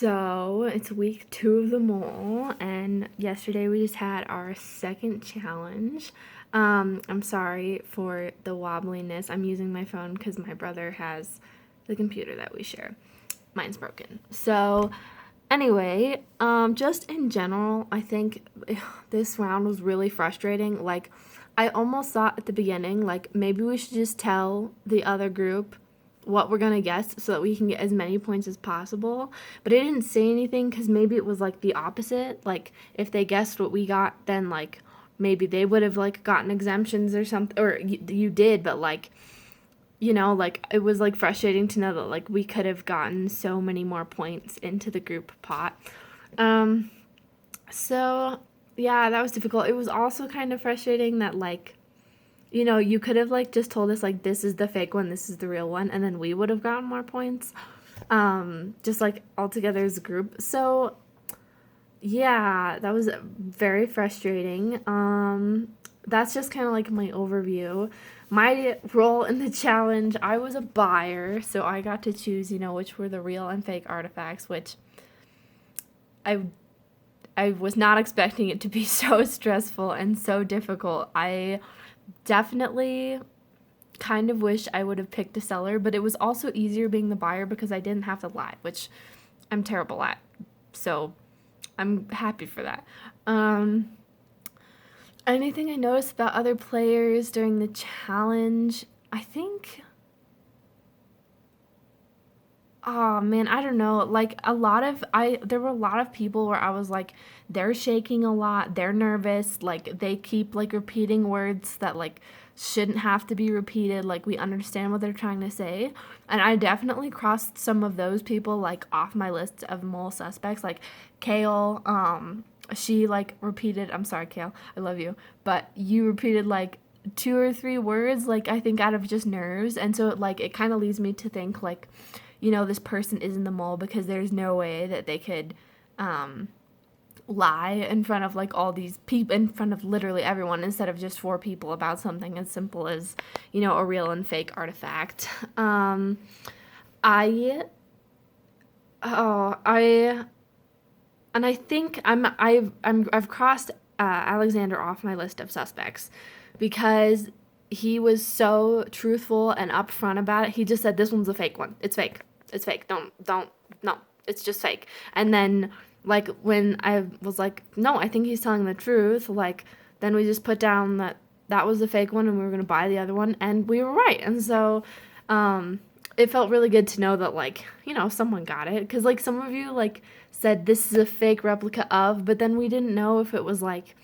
So it's week 2 of the mole, and yesterday we just had our second challenge. I'm sorry for the wobbliness. I'm using my phone because my brother has the computer that we share. Mine's broken. So anyway, just in general, I think this round was really frustrating. Like, I almost thought at the beginning, like, maybe we should just tell the other group what we're gonna guess so that we can get as many points as possible. But I didn't say anything because maybe it was like the opposite. Like, if they guessed what we got, then like maybe they would have like gotten exemptions or something, or you did, but like, like it was like frustrating to know that like we could have gotten so many more points into the group pot. Um, so yeah, that was difficult. It was also kind of frustrating that like, you could have like just told us like this is the fake one, this is the real one, and then we would have gotten more points. Just like all together as a group. So yeah, that was very frustrating. That's just kind of like my overview. My role in the challenge, I was a buyer, so I got to choose, which were the real and fake artifacts, which I I was not expecting it to be so stressful and so difficult. I definitely kind of wish I would have picked a seller, but it was also easier being the buyer because I didn't have to lie, which I'm terrible at. So I'm happy for that. Um, Anything I noticed about other players during the challenge? I think, oh man, I don't know. Like there were a lot of people where I was like, they're shaking a lot, they're nervous, like they keep like repeating words that like shouldn't have to be repeated. Like we understand what they're trying to say, and I definitely crossed some of those people like off my list of mole suspects. Like Kale, she like repeated. I'm sorry, Kale, I love you, but you repeated like two or three words, like I think out of just nerves, and so it kind of leads me to think like this person isn't the mole because there's no way that they could um, lie in front of like all these people, in front of literally everyone, instead of just four people about something as simple as, a real and fake artifact. I, oh, I, and I think I've crossed Alexander off my list of suspects because he was so truthful and upfront about it. He just said, "This one's a fake one. It's fake. It's fake. Don't, no, it's just fake." And then, like, when I was like, "No, I think he's telling the truth," like, then we just put down that that was the fake one and we were going to buy the other one, and we were right. And so, um, it felt really good to know that, like, someone got it. Because, like, some of you, like, said this is a fake replica of, but then we didn't know if it was like,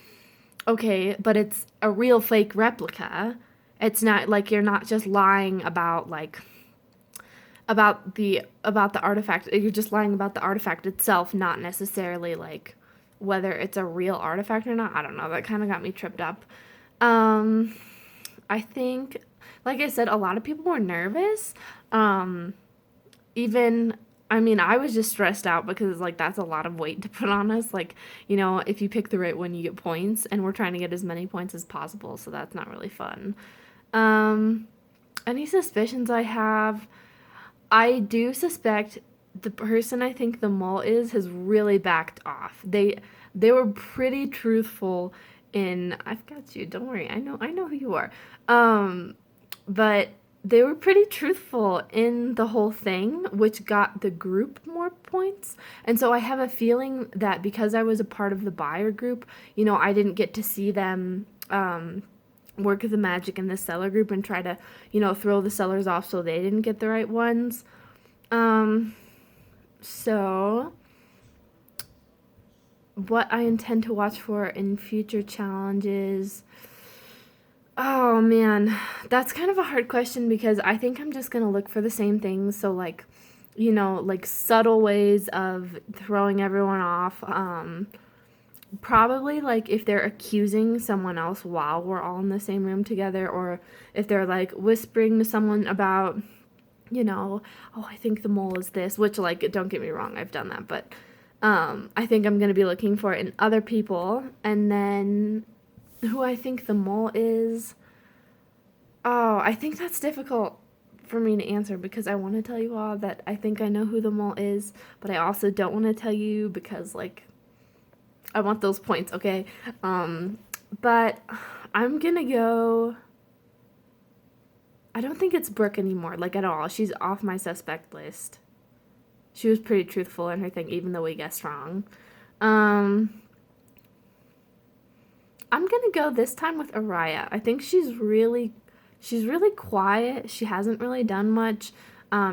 okay, but it's a real fake replica. It's not like you're not just lying about like about the artifact. You're just lying about the artifact itself, not necessarily like whether it's a real artifact or not. I don't know. That kind of got me tripped up. Um I think, like I said, a lot of people were nervous. Um even I mean, I was just stressed out because like that's a lot of weight to put on us. Like, if you pick the right one, you get points, and we're trying to get as many points as possible, so that's not really fun. Um, any suspicions I have? I do suspect the person I think the mole is has really backed off. They were pretty truthful in I've got you, don't worry. I know who you are. But they were pretty truthful in the whole thing, which got the group more points. And so I have a feeling that because I was a part of the buyer group, I didn't get to see them work the magic in the seller group and try to, throw the sellers off so they didn't get the right ones. Um, so what I intend to watch for in future challenges. Oh man, that's kind of a hard question because I think I'm just gonna look for the same things. So like, like subtle ways of throwing everyone off. Probably like if they're accusing someone else while we're all in the same room together, or if they're like whispering to someone about, oh, I think the mole is this, which like don't get me wrong, I've done that, but I think I'm gonna be looking for it in other people, and then who I think the mole is. Oh, I think that's difficult for me to answer because I want to tell you all that I think I know who the mole is, but I also don't want to tell you because, like, I want those points, okay? But I'm gonna go. I don't think it's Brooke anymore, like, at all. She's off my suspect list. She was pretty truthful in her thing, even though we guessed wrong. Um, I'm gonna go this time with Araya. I think she's really quiet. She hasn't really done much.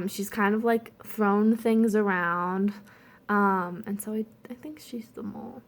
She's kind of like thrown things around. And so I think she's the mole.